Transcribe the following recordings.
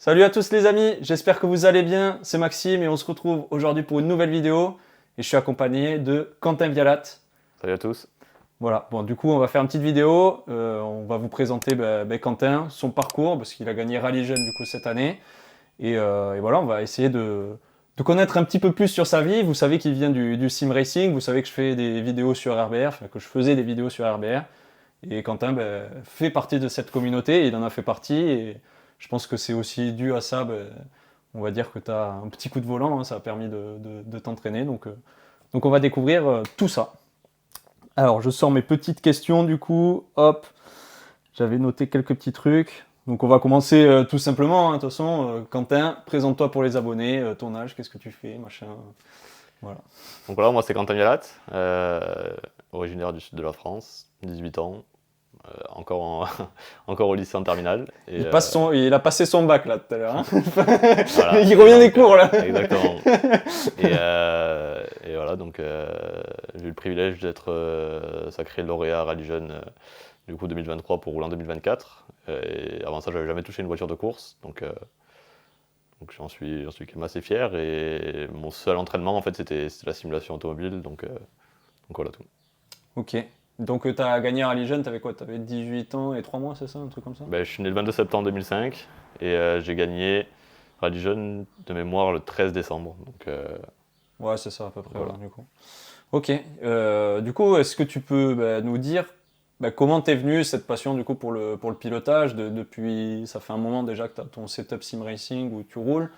Salut à tous les amis, j'espère que vous allez bien, c'est Maxime et on se retrouve aujourd'hui pour une nouvelle vidéo et je suis accompagné de Quentin Vialat. Salut à tous. Voilà, bon du coup on va faire une petite vidéo, on va vous présenter Quentin, son parcours parce qu'il a gagné Rallye Jeune du coup cette année et voilà on va essayer de connaître un petit peu plus sur sa vie. Vous savez qu'il vient du sim racing, vous savez que je fais des vidéos sur RBR, enfin que je faisais des vidéos sur RBR et Quentin fait partie de cette communauté, il en a fait partie et je pense que c'est aussi dû à ça, on va dire que tu as un petit coup de volant, hein, ça a permis de t'entraîner. Donc on va découvrir tout ça. Alors je sors mes petites questions du coup, hop, j'avais noté quelques petits trucs. Donc on va commencer tout simplement, hein, de toute façon, Quentin, présente-toi pour les abonnés, ton âge, qu'est-ce que tu fais, machin, voilà. Donc voilà, moi c'est Quentin Vialat, originaire du sud de la France, 18 ans, encore, encore au lycée en terminale. Et, Il a passé son bac là tout à l'heure, hein. voilà, Il revient des cours là. Exactement. Et voilà, donc j'ai eu le privilège d'être sacré lauréat Rallye Jeune du coup 2023 pour rouler en 2024. Et avant ça, j'avais jamais touché une voiture de course, donc j'en suis quand même assez fier. Et mon seul entraînement en fait c'était la simulation automobile, donc voilà tout. Ok. Donc tu as gagné Rallye Jeune, t'avais quoi? T'avais 18 ans et 3 mois, c'est ça? Un truc comme ça? Ben, je suis né le 22 septembre 2005 et j'ai gagné Rallye Jeune de mémoire le 13 décembre. Donc Ouais, c'est ça à peu près, voilà. ouais, du coup. Ok. Du coup, est-ce que tu peux nous dire comment t'es venu cette passion du coup pour le pilotage depuis, ça fait un moment déjà que tu as ton setup sim racing où tu roules.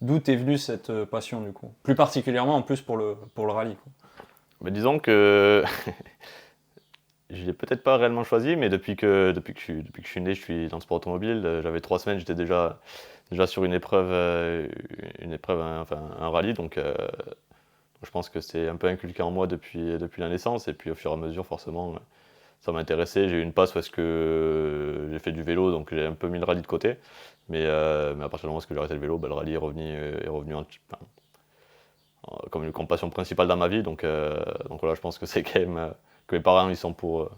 D'où t'es venu cette passion du coup? Plus particulièrement en plus pour le rallye, quoi. Mais disons que je l'ai peut-être pas réellement choisi, mais depuis que je suis né, je suis dans le sport automobile. J'avais 3 semaines, j'étais déjà sur une épreuve, enfin un rallye, donc je pense que c'est un peu inculqué en moi depuis la naissance, et puis au fur et à mesure, forcément, ça m'a intéressé. J'ai eu une passe parce que j'ai fait du vélo, donc j'ai un peu mis le rallye de côté, mais à partir du moment où j'ai arrêté le vélo, le rallye est revenu comme passion principale dans ma vie, donc voilà, je pense que c'est quand même que mes parents ils sont pour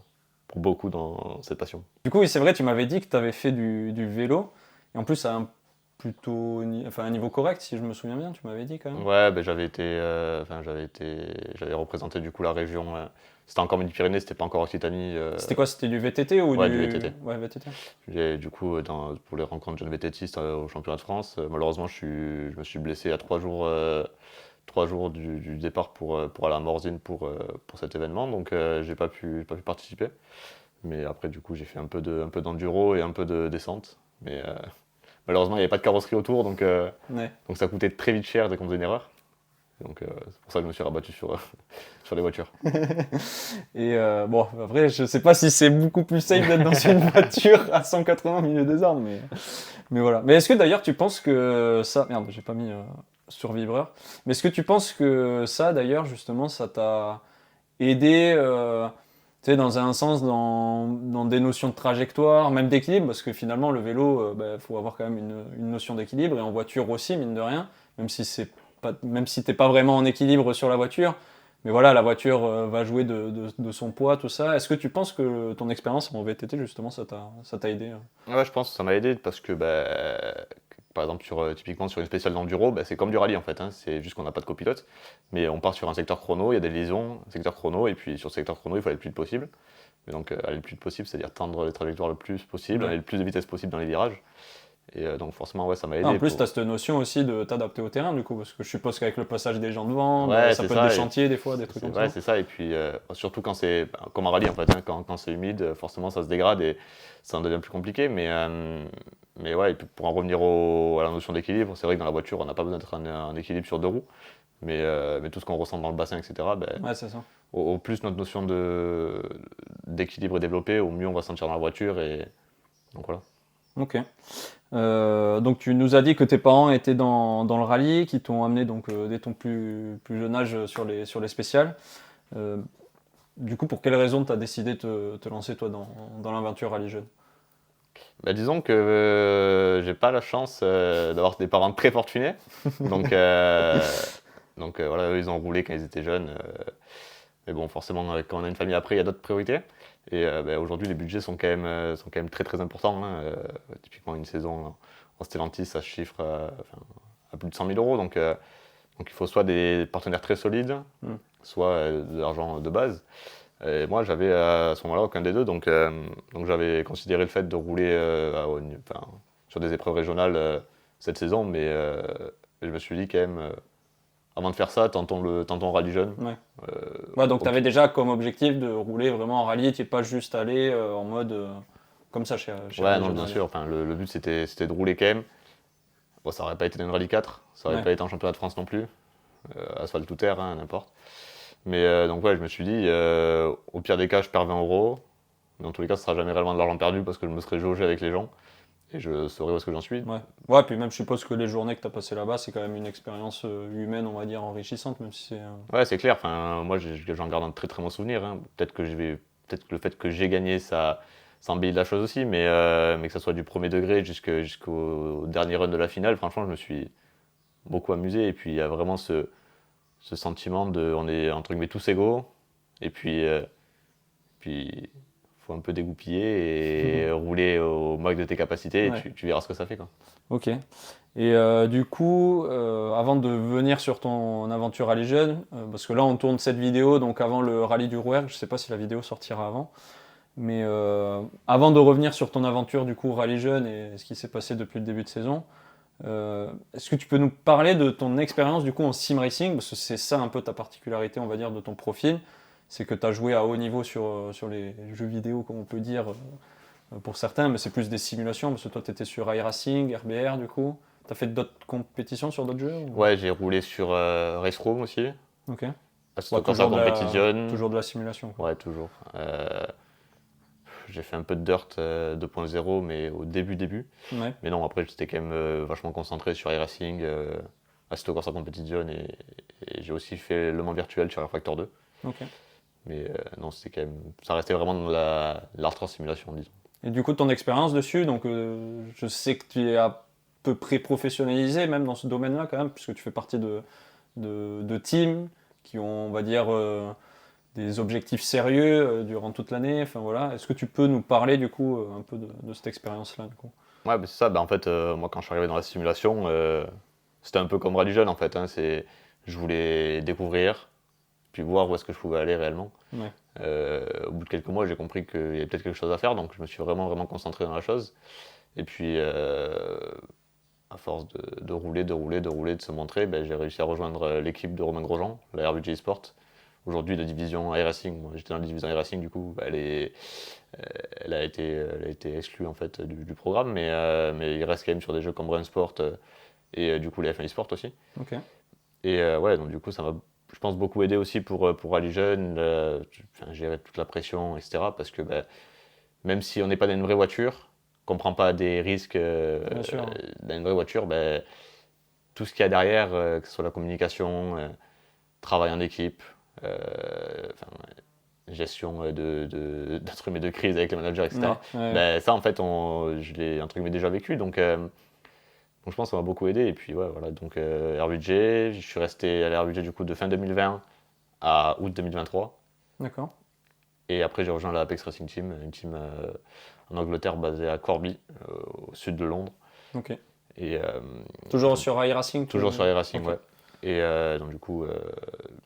beaucoup dans cette passion. Du coup, oui, c'est vrai, tu m'avais dit que tu avais fait du vélo et en plus à un enfin, un niveau correct si je me souviens bien, tu m'avais dit quand même. Ouais, ben j'avais représenté du coup la région. C'était encore Midi-Pyrénées, c'était pas encore Occitanie. C'était quoi? C'était du VTT ou Ouais, du VTT. Ouais, VTT. Du coup, pour les rencontres jeunes VTTistes au championnat de France, malheureusement, je me suis blessé à 3 jours du départ pour aller à Morzine pour cet événement, donc j'ai pas pu participer. Mais après, du coup, j'ai fait un peu d'enduro et un peu de descente. Mais malheureusement, il n'y avait pas de carrosserie autour, Ouais. donc ça coûtait très vite cher dès qu'on faisait une erreur. Donc c'est pour ça que je me suis rabattu sur les voitures. Et bon, après, je sais pas si c'est beaucoup plus safe d'être dans une voiture à 180 au milieu des arbres, mais voilà. Mais est-ce que d'ailleurs tu penses que ça. Merde, j'ai pas mis sur vibreur. Mais est-ce que tu penses que ça, d'ailleurs, justement, ça t'a aidé, tu sais, dans un sens, dans des notions de trajectoire, même d'équilibre, parce que finalement, le vélo, faut avoir quand même une notion d'équilibre, et en voiture aussi, mine de rien, même si c'est pas, même si t'es pas vraiment en équilibre sur la voiture. Mais voilà, la voiture va jouer de son poids, tout ça. Est-ce que tu penses que ton expérience en VTT, justement, ça t'a aidé? Ouais, je pense que ça m'a aidé parce que, par exemple, typiquement sur une spéciale d'enduro, c'est comme du rallye en fait, hein. C'est juste qu'on n'a pas de copilote, mais on part sur un secteur chrono, il y a des liaisons, un secteur chrono, et puis sur ce secteur chrono, il faut aller le plus vite possible. Mais donc, aller le plus vite possible, c'est-à-dire tendre les trajectoires le plus possible, Ouais. aller le plus de vitesse possible dans les virages. Et donc, forcément, ouais, ça m'a Ah, en aidé. plus, tu as cette notion aussi de t'adapter au terrain, du coup, parce que je suppose qu'avec le passage des gens devant, Ouais, ça c'est peut être des ça. chantiers, des fois, des trucs comme Ouais, ça. c'est ça. Et puis, surtout quand c'est comme un rallye en fait, hein, quand c'est humide, forcément, ça se dégrade et ça en devient plus compliqué. Mais ouais, et puis pour en revenir à la notion d'équilibre, c'est vrai que dans la voiture, on n'a pas besoin d'être en équilibre sur deux roues. Mais tout ce qu'on ressent dans le bassin, etc., Ouais, c'est ça. au plus notre notion d'équilibre est développée, au mieux on va se sentir dans la voiture. Et donc voilà. Ok. Donc tu nous as dit que tes parents étaient dans le rallye, qui t'ont amené donc dès ton plus jeune âge sur les spéciales. Euh, du coup, pour quelle raison tu as décidé de te lancer toi dans l'aventure rallye jeune? Disons que j'ai pas la chance d'avoir des parents très fortunés. Donc, voilà, eux, ils ont roulé quand ils étaient jeunes. Mais bon, forcément, quand on a une famille après, il y a d'autres priorités. Et aujourd'hui, les budgets sont quand même très très importants, hein. Typiquement, une saison en Stellantis, ça se chiffre à plus de 100 000 euros. Donc il faut soit des partenaires très solides, soit de l'argent de base. Et moi, j'avais à ce moment-là aucun des deux. Donc j'avais considéré le fait de rouler sur des épreuves régionales cette saison. Mais je me suis dit quand même, avant de faire ça, tentons rallye jeune. Donc tu avais déjà comme objectif de rouler vraiment en rallye, tu n'es pas juste allé en mode comme ça chez Ouais, non, bien sûr. Le but, c'était de rouler quand même. Bon, ça n'aurait pas été dans une Rallye 4, ça n'aurait pas été en championnat de France non plus. Asphalte ou terre, hein, n'importe. Mais donc ouais, je me suis dit, au pire des cas, je perds 20 euros. Mais en tous les cas, ce sera jamais réellement de l'argent perdu parce que je me serais jaugé avec les gens. Et je saurais où est-ce que j'en suis. Ouais, puis même je suppose que les journées que tu as passées là-bas, c'est quand même une expérience humaine, on va dire, enrichissante, même si c'est... Ouais, c'est clair. Moi, j'en garde un très très bon souvenir. Hein. Peut-être que le fait que j'ai gagné, ça embellit la chose aussi, mais que ça soit du premier degré jusqu'au dernier run de la finale, franchement, je me suis beaucoup amusé. Et puis, il y a vraiment ce sentiment on est entre guillemets tous égaux. Et puis faut un peu dégoupiller et rouler au max de tes capacités. Et tu verras ce que ça fait, quoi. Ok. Et du coup, avant de venir sur ton aventure Rallye Jeune, parce que là on tourne cette vidéo donc avant le rallye du Rouergue, je sais pas si la vidéo sortira avant, mais avant de revenir sur ton aventure du coup Rallye Jeune et ce qui s'est passé depuis le début de saison, est-ce que tu peux nous parler de ton expérience du coup en sim racing, parce que c'est ça un peu ta particularité, on va dire, de ton profil, c'est que tu as joué à haut niveau sur les jeux vidéo, comme on peut dire, pour certains, mais c'est plus des simulations, parce que toi tu étais sur iRacing, RBR du coup. T'as fait d'autres compétitions sur d'autres jeux ou... Ouais, j'ai roulé sur Race Room aussi. Ok. Toujours de la simulation. Quoi. Ouais, toujours. J'ai fait un peu de Dirt 2.0, mais au début. Ouais. Mais non, après, j'étais quand même vachement concentré sur iRacing, Assetto Corsa Competition, et j'ai aussi fait Le Mans virtuel sur Air Factor 2. Ok. Mais non, c'était quand même, ça restait vraiment dans l'hardcore simulation, disons. Et du coup, ton expérience dessus, donc je sais que tu es à peu près professionnalisé même dans ce domaine-là quand même, puisque tu fais partie de teams qui ont, on va dire, des objectifs sérieux durant toute l'année. Enfin voilà. Est-ce que tu peux nous parler du coup un peu de cette expérience-là du coup? Ouais, bah, c'est ça. Bah, en fait, moi, quand je suis arrivé dans la simulation, c'était un peu comme Rallye Jeune en fait. Hein, je voulais découvrir, puis voir où est-ce que je pouvais aller réellement. Ouais. Au bout de quelques mois, j'ai compris qu'il y avait peut-être quelque chose à faire, donc je me suis vraiment concentré dans la chose. Et puis, à force de rouler, de se montrer, ben, j'ai réussi à rejoindre l'équipe de Romain Grosjean, la RBG Sport. Aujourd'hui, la division iRacing. Moi, j'étais dans la division iRacing, du coup, elle a été exclue en fait du programme, mais il reste quand même sur des jeux comme Brain Sport et du coup les F1 eSport aussi. Ok. Et ouais, donc du coup, ça m'a, je pense, beaucoup aidé aussi pour Rallye Jeune, gérer toute la pression, etc. Parce que même si on n'est pas dans une vraie voiture, qu'on ne prend pas des risques dans une vraie voiture, tout ce qu'il y a derrière, que ce soit la communication, travail en équipe, gestion d'instruments de crise avec les managers, etc. Ça, en fait, je l'ai entre guillemets déjà vécu, donc je pense que ça m'a beaucoup aidé. Et puis ouais, voilà, donc RBG, je suis resté à la RBG du coup de fin 2020 à août 2023. D'accord. Et après, j'ai rejoint la Apex Racing Team, une team en Angleterre basée à Corby, au sud de Londres. Ok. Et, toujours sur iRacing. Toujours sur iRacing, okay. Ouais. Et donc du coup...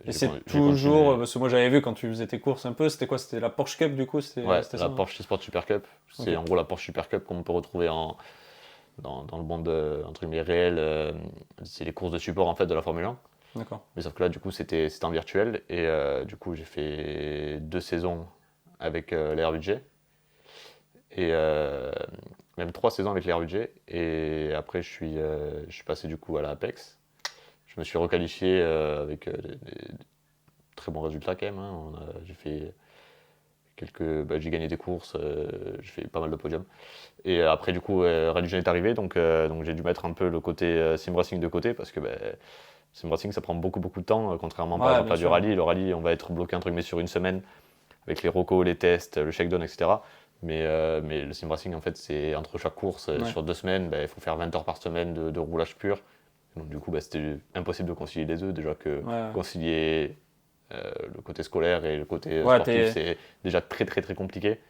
et c'est toujours... Parce que moi j'avais vu quand tu faisais tes courses un peu, c'était quoi? C'était la Porsche Cup du coup? Ouais, la Porsche Sport Super Cup. C'est okay. En gros la Porsche Super Cup qu'on peut retrouver dans le monde entre guillemets réel. C'est les courses de support en fait de la Formule 1. D'accord. Mais sauf que là du coup c'était en virtuel. Et du coup j'ai fait 2 saisons avec les RBG. Et même 3 saisons avec les RBG. Et après je suis passé du coup à la Apex. Je me suis requalifié avec des très bons résultats quand même. Hein. J'ai fait j'ai gagné des courses, j'ai fait pas mal de podiums. Et après du coup, Rallye Jeune est arrivé, donc j'ai dû mettre un peu le côté sim racing de côté parce que sim racing ça prend beaucoup de temps, contrairement par exemple à du rallye. Le rallye, on va être bloqué entre guillemets sur une semaine avec les recos, les tests, le shakedown, etc. Mais le sim racing en fait c'est entre chaque course sur 2 semaines, il faut faire 20 heures par semaine de roulage pur. Donc du coup, c'était impossible de concilier les deux. Déjà que concilier le côté scolaire et le côté sportif, c'est déjà très compliqué.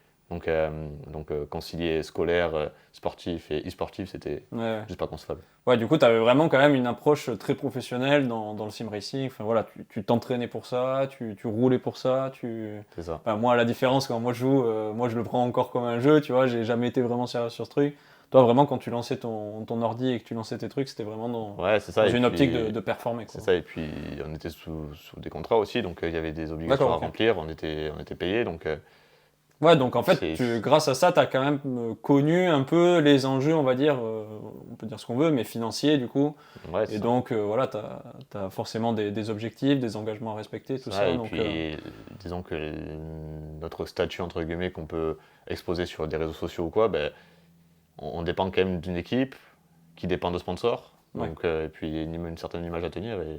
Donc concilier scolaire, sportif et e-sportif, c'était Ouais. juste pas concevable. Ouais, du coup, tu avais vraiment quand même une approche très professionnelle dans le sim racing. Enfin, voilà, tu t'entraînais pour ça, tu roulais pour ça. C'est ça. Enfin, moi, la différence, quand moi je joue, moi je le prends encore comme un jeu, tu vois, j'ai jamais été vraiment sérieux sur ce truc. Toi, vraiment, quand tu lançais ton ordi et que tu lançais tes trucs, c'était vraiment Ouais, c'est ça. dans Et une optique puis, de performer, c'est quoi. ça. Et puis, on était sous des contrats aussi, donc il y avait des obligations D'accord, à ok. remplir. On était payé, donc Ouais, donc en fait, c'est. grâce à ça, tu as quand même connu un peu les enjeux, on va dire, on peut dire ce qu'on veut, mais financiers, du coup. Ouais, c'est Et ça. donc, voilà, tu as forcément des objectifs, des engagements à respecter, tout Ça, ça. et Donc, puis, disons que notre statut, entre guillemets, qu'on peut exposer sur des réseaux sociaux ou quoi, ben, on dépend quand même d'une équipe qui dépend de sponsors. ouais, Donc, et puis, une certaine image à tenir. Et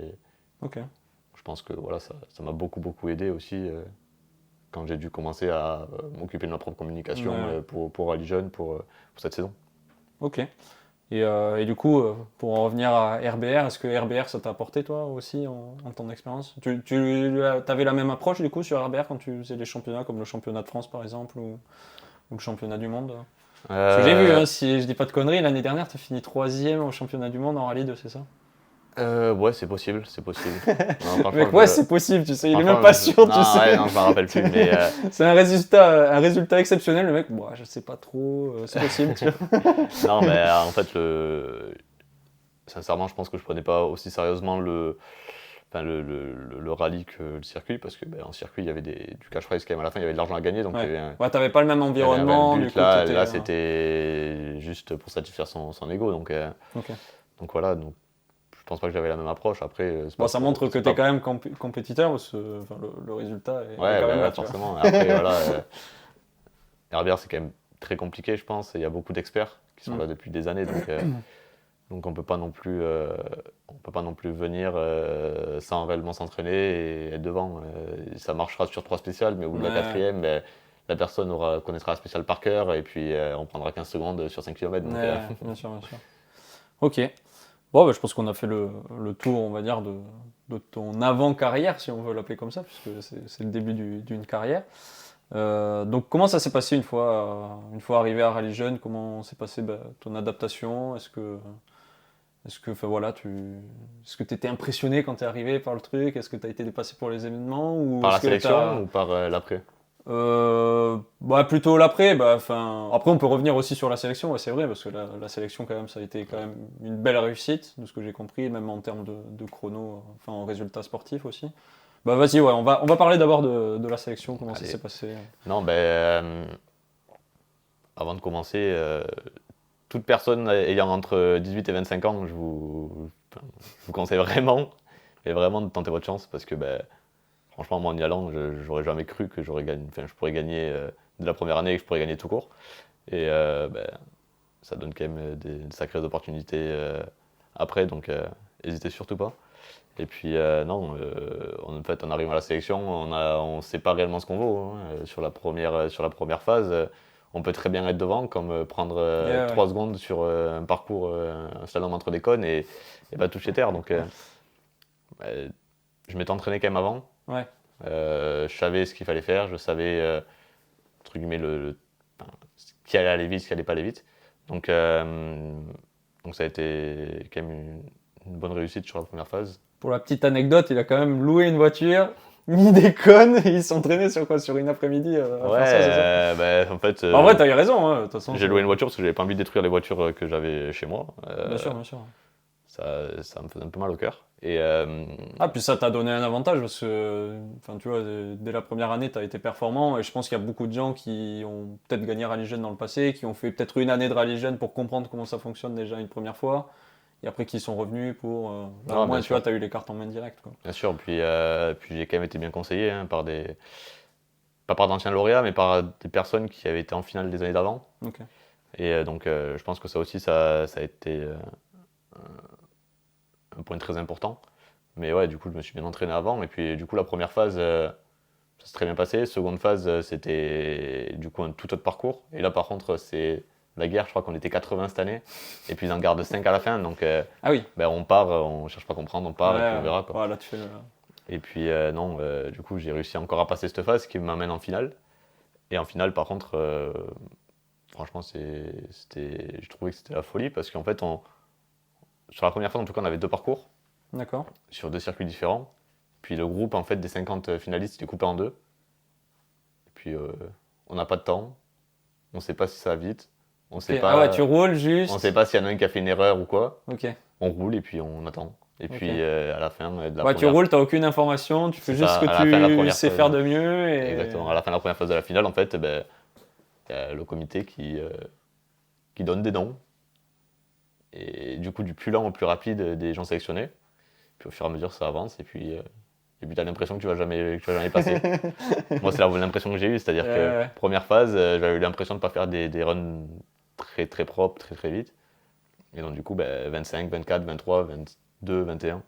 ok. je pense que voilà, ça m'a beaucoup, beaucoup aidé aussi quand j'ai dû commencer à m'occuper de ma propre communication Ouais, pour Ali Jeune pour cette saison. ok. Et du coup, pour en revenir à RBR, est-ce que RBR, ça t'a apporté, toi aussi, en ton expérience? Tu avais la même approche, du coup, sur RBR quand tu faisais les championnats, comme le championnat de France, par exemple, ou le championnat du monde? Parce que j'ai vu, Euh, hein, si je dis pas de conneries, l'année dernière, tu as fini troisième au championnat du monde en rallye 2, c'est ça? ouais, c'est possible, c'est possible. Non, franchement, Mec, ouais, c'est possible, tu sais, il est même franchement, pas sûr, tu non, ouais, sais. non, je m'en rappelle plus, mais C'est un résultat exceptionnel, le mec, bon, je sais pas trop, c'est possible, tu vois. non, mais en fait, sincèrement, je pense que je prenais pas aussi sérieusement le rallye que le circuit, parce que ben, en circuit, il y avait du cash prize quand même à la fin, il y avait de l'argent à gagner, donc Ouais, ouais, t'avais pas le même il y avait un réel environnement, du but. coup, Là, c'était juste pour satisfaire son ego, ok. donc voilà, donc je pense pas que j'avais la même approche. Après, c'est Bon, pas ça pour, montre que c'est t'es pas. quand même compétiteur, parce que enfin, le résultat est Ouais, quand même bah là, ouais, tu vois. forcément. Après, voilà, RBR, c'est quand même très compliqué, je pense, et il y a beaucoup d'experts qui sont Mm. là depuis des années, donc on peut pas non plus venir sans réellement s'entraîner et être devant. Ça marchera sur 3 spéciales, mais au bout de la Ouais, quatrième, ben, la personne connaîtra la spéciale par cœur et puis on prendra 15 secondes sur 5 km. ouais, bien sûr, bien sûr. Ok. Bon, bah, je pense qu'on a fait le tour, on va dire, de ton avant-carrière, si on veut l'appeler comme ça, puisque c'est le début d'une carrière. Donc, comment ça s'est passé une fois arrivé à Rallye Jeune? Comment s'est passée bah, ton adaptation? Enfin, voilà, est-ce que tu étais impressionné quand tu es arrivé par le truc? Est-ce que tu as été dépassé pour les événements? Ou Par la est-ce que tu sélection as. ou par l'après? Bah plutôt l'après, bah, enfin, après on peut revenir aussi sur la sélection, ouais, c'est vrai, parce que la sélection quand même, ça a été quand même une belle réussite, de ce que j'ai compris, même en termes de chrono, enfin en résultats sportifs aussi. Bah vas-y, ouais, on va parler d'abord de la sélection, comment ça Allez. s'est passé. Non, ben, avant de commencer, toute personne ayant entre 18 et 25 ans, je vous conseille vraiment, mais vraiment de tenter votre chance parce que ben, franchement, moi en y allant, j'aurais jamais cru que je pourrais gagner de la première année et que je pourrais gagner tout court. Et ben, ça donne quand même des sacrées opportunités après, donc n'hésitez surtout pas. Et puis non, en fait, en arrivant à la sélection, on sait pas réellement ce qu'on vaut, hein. Sur la première phase, on peut très bien être devant, comme prendre Yeah, ouais. 3 secondes sur un parcours, un slalom entre des cônes et pas toucher terre. Donc bah, je m'étais entraîné quand même avant. Ouais. Je savais ce qu'il fallait faire, je savais entre guillemets enfin, ce qui allait aller vite, ce qui allait pas aller vite. Donc, donc ça a été quand même une bonne réussite sur la première phase. Pour la petite anecdote, il a quand même loué une voiture, mis des connes, et il s'entraînait sur quoi? Sur une après-midi à Ouais, faire ça, c'est ça? bah, en fait, Bah, en vrai, t'as eu raison, hein, de toute façon. j'ai loué une voiture parce que j'avais pas envie de détruire les voitures que j'avais chez moi. Bien sûr, bien sûr. Ça me faisait un peu mal au cœur. Et Ah, puis ça t'a donné un avantage parce que, enfin, tu vois, dès la première année, tu as été performant et je pense qu'il y a beaucoup de gens qui ont peut-être gagné Rallye Jeune dans le passé, qui ont fait peut-être une année de Rallye Jeune pour comprendre comment ça fonctionne déjà une première fois et après qui sont revenus pour. Là, au non, moins, bien tu vois, sûr, tu as eu les cartes en main directe, quoi. bien sûr. Puis j'ai quand même été bien conseillé hein, pas par d'anciens lauréats, mais par des personnes qui avaient été en finale des années d'avant. Ok. Et donc, je pense que ça aussi, ça a été un point très important. Mais ouais, du coup, je me suis bien entraîné avant. Et puis, du coup, la première phase, ça s'est très bien passé. Seconde phase, c'était du coup un tout autre parcours. Et là, par contre, c'est la guerre. Je crois qu'on était 80 cette année. Et puis, ils en gardent 5 à la fin. Donc, Ah oui. ben, on part, on cherche pas à comprendre, on part et puis on verra, quoi. Voilà, tu fais Et puis, non, du coup, j'ai réussi encore à passer cette phase qui m'amène en finale. Et en finale, par contre, franchement, je trouvais que c'était la folie parce qu'en fait, sur la première phase, en tout cas, on avait 2 parcours D'accord. sur 2 circuits différents. Puis le groupe en fait, des 50 finalistes, il est coupé en 2. Et puis, on n'a pas de temps, on ne sait pas si ça va vite, on ne Ok. sait Ah ouais, tu pas, roules on sait juste. pas s'il y en a un qui a fait une erreur ou quoi. Ok. On roule et puis on attend. Et Ok. puis à la fin de la Ouais, tu première, roules, t'as aucune information, tu fais c'est juste ce ça, que à la fin de la tu première sais phase, faire de mieux et. exactement, à la fin de la première phase de la finale, en fait, eh ben, il y a le comité qui donne des noms. Et du coup, du plus lent au plus rapide des gens sélectionnés. Puis au fur et à mesure, ça avance. Et puis tu as l'impression que tu vas jamais passer. Moi, c'est l'impression que j'ai eue. C'est-à-dire que Ouais. première phase, j'avais eu l'impression de ne pas faire des runs très très propres, très très vite. Et donc, du coup, ben, 25, 24, 23, 22, 21.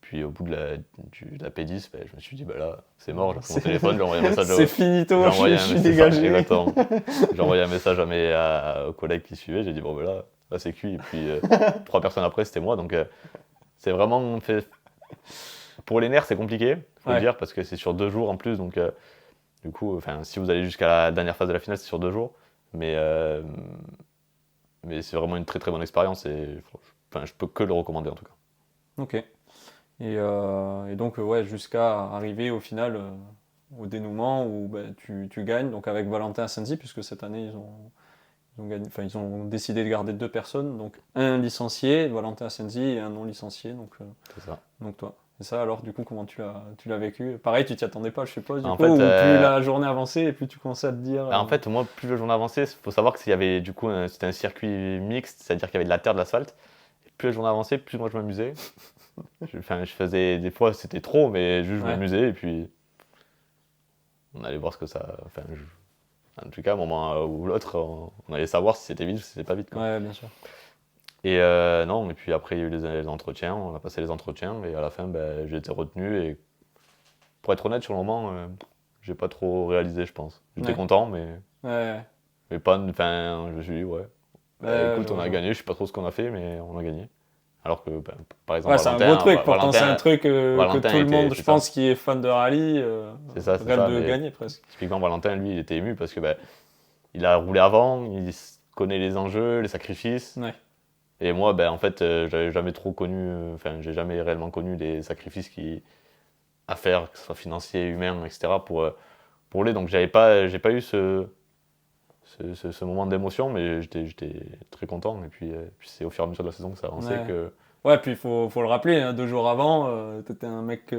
Puis au bout de la P10, ben, je me suis dit, ben là, c'est mort. J'ai pris mon téléphone, j'ai envoyé un message. C'est J'ai finito, envoyé je un suis message, c'est ça, dégagé. exactement. J'ai envoyé un message aux collègues qui suivaient. J'ai dit, bon, ben là c'est cuit. Et puis 3 personnes après, c'était moi. Donc, c'est vraiment fait. Pour les nerfs, c'est compliqué, faut le Ouais. dire, parce que c'est sur 2 jours en plus. Donc, du coup, si vous allez jusqu'à la dernière phase de la finale, c'est sur 2 jours. Mais, euh, mais c'est vraiment une très très bonne expérience et je peux que le recommander en tout cas. Ok. Et donc, ouais, jusqu'à arriver au final au dénouement où bah, tu gagnes, donc avec Valentin Asensi, puisque cette année ils ont gagné, enfin, ils ont décidé de garder 2 personnes, donc un licencié, Valentin Asensi, et un non licencié, C'est ça. donc toi. Et ça, alors, du coup, comment tu l'as vécu? Pareil, tu t'y attendais pas, je suppose, du En coup, fait, ou plus la journée avançait et plus tu commençais à te dire. en fait, moi, plus le journée avançait, il faut savoir qu'il y avait du coup, c'était un circuit mixte, c'est-à-dire qu'il y avait de la terre, de l'asphalte. Et plus la journée avançait, plus moi je m'amusais. Je faisais des fois, c'était trop, mais juste je Ouais, m'amusais et puis on allait voir ce que ça. En tout cas, à un moment ou l'autre, on allait savoir si c'était vite ou si c'était pas vite, quoi. ouais, bien sûr. Et non, et puis après, il y a eu les entretiens, on a passé les entretiens, et à la fin, ben, j'ai été retenu. Et pour être honnête, sur le moment, j'ai pas trop réalisé, je pense. J'étais Ouais, content, mais, ouais, mais pas. Enfin, je me suis dit, ouais, bah, ouais, écoute, on a je vois. gagné, je sais pas trop ce qu'on a fait, mais on a gagné. Alors que, ben, par exemple, Ouais, c'est un gros Valentin, truc. Pourtant, c'est un truc que Valentin tout le était. monde, je C'est ça, pense, qui est fan de rallye, c'est rêve ça, de mais gagner presque. typiquement, Valentin, lui, il était ému parce que ben, il a roulé avant, connaît les enjeux, les sacrifices. Ouais, Et moi, ben, en fait, j'avais jamais trop connu, j'ai jamais réellement connu les sacrifices à faire, que ce soit financier, humain, etc. pour rouler. Donc j'ai pas eu ce moment d'émotion, mais j'étais très content. Et puis c'est au fur et à mesure de la saison que ça a avancé ouais. que. Ouais, puis faut le rappeler, hein, 2 jours avant, t'étais un mec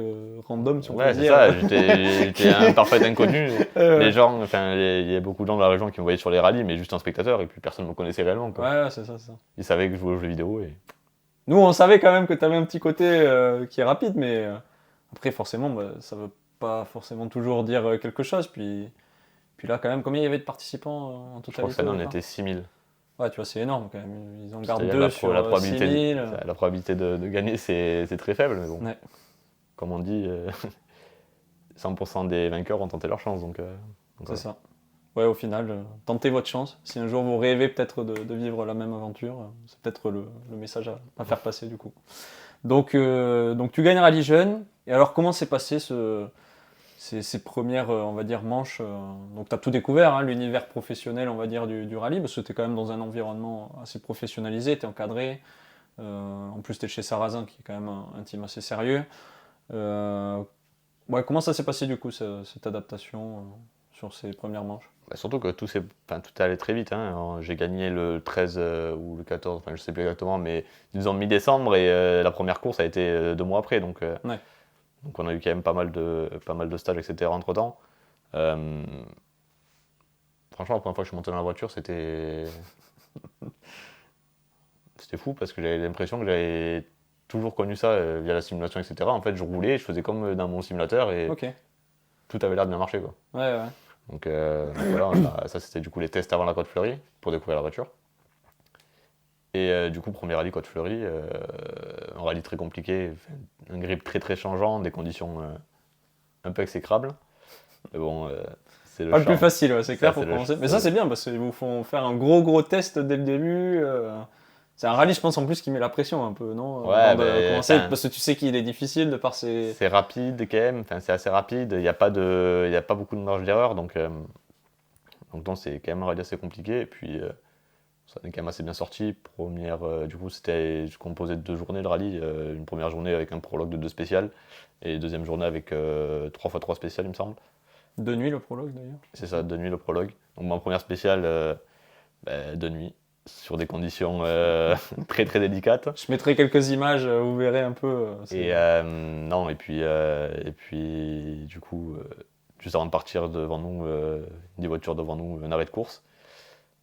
random, si on peut Ouais, c'est dire. ça, j'étais un parfait inconnu. Les Ouais, gens, il y a beaucoup de gens de la région qui me voyaient sur les rallyes, mais juste un spectateur, et puis personne ne me connaissait réellement, quoi. ouais, c'est ça, c'est ça. Ils savaient que je jouais aux jeux vidéo, et Nous, on savait quand même que t'avais un petit côté qui est rapide, mais après, forcément, bah, ça veut pas forcément toujours dire quelque chose. Puis là, quand même, combien il y avait de participants en je crois que cette totalité année au on départ? était 6000. Ouais, tu vois, c'est énorme quand même. Ils en gardent C'est-à-dire que 2 sur la 6000. probabilité de gagner, c'est très faible, mais bon, Ouais, comme on dit, 100% des vainqueurs ont tenté leur chance, donc c'est voilà. ça. Ouais, au final, tentez votre chance. Si un jour vous rêvez peut-être de vivre la même aventure, c'est peut-être le message à faire passer du coup. Donc tu gagnes Rallye Jeune. Et alors, comment s'est passé ces premières, on va dire, manches Donc tu as tout découvert, hein, l'univers professionnel, on va dire, du rallye, parce que tu es quand même dans un environnement assez professionnalisé, tu es encadré. En plus, tu es chez Sarrazin, qui est quand même un team assez sérieux. Euh, ouais, comment ça s'est passé du coup, cette adaptation sur ces premières manches? Bah, surtout que tout est allé très vite, hein. Alors, j'ai gagné le 13 ou le 14, enfin je sais plus exactement, mais disons mi-décembre et la première course a été 2 mois après, Ouais, donc on a eu quand même pas mal de stages, etc. entre temps. Euh, Franchement, la première fois que je suis monté dans la voiture, c'était fou parce que j'avais l'impression que j'avais toujours connu ça via la simulation, etc. En fait, je roulais, je faisais comme dans mon simulateur et ok. tout avait l'air de bien marcher, quoi. Ouais, ouais. Donc voilà, ça c'était du coup les tests avant la Côte Fleurie pour découvrir la voiture. Et du coup, premier rallye Côte Fleurie, un rallye très compliqué, un grip très très changeant, des conditions un peu exécrables. Mais bon, c'est le Pas le plus charme. facile, ouais, c'est Ça, clair c'est pour le, commencer. Mais c'est ça, le- c'est bien parce qu'ils vous font faire un gros test dès le début. C'est un rallye, je pense, en plus, qui met la pression un peu, non? Ouais, Avant de ben, commencer, parce que tu sais qu'il est difficile de par ses. c'est rapide quand même, c'est assez rapide, il n'y a pas beaucoup de marge d'erreur, donc Donc non, c'est quand même un rallye assez compliqué. Et puis ça est quand même assez bien sorti. Du coup, c'était composé de 2 journées le rallye. Une première journée avec un prologue de 2 spéciales et deuxième journée avec 3 x 3 spéciales, il me semble. De nuit le prologue d'ailleurs. C'est ça, de nuit le prologue. Donc ma première spéciale, de nuit, sur des conditions très très délicates. Je mettrai quelques images, vous verrez un peu. Non, et puis du coup, juste avant de partir devant nous, des voitures devant nous, un arrêt de course.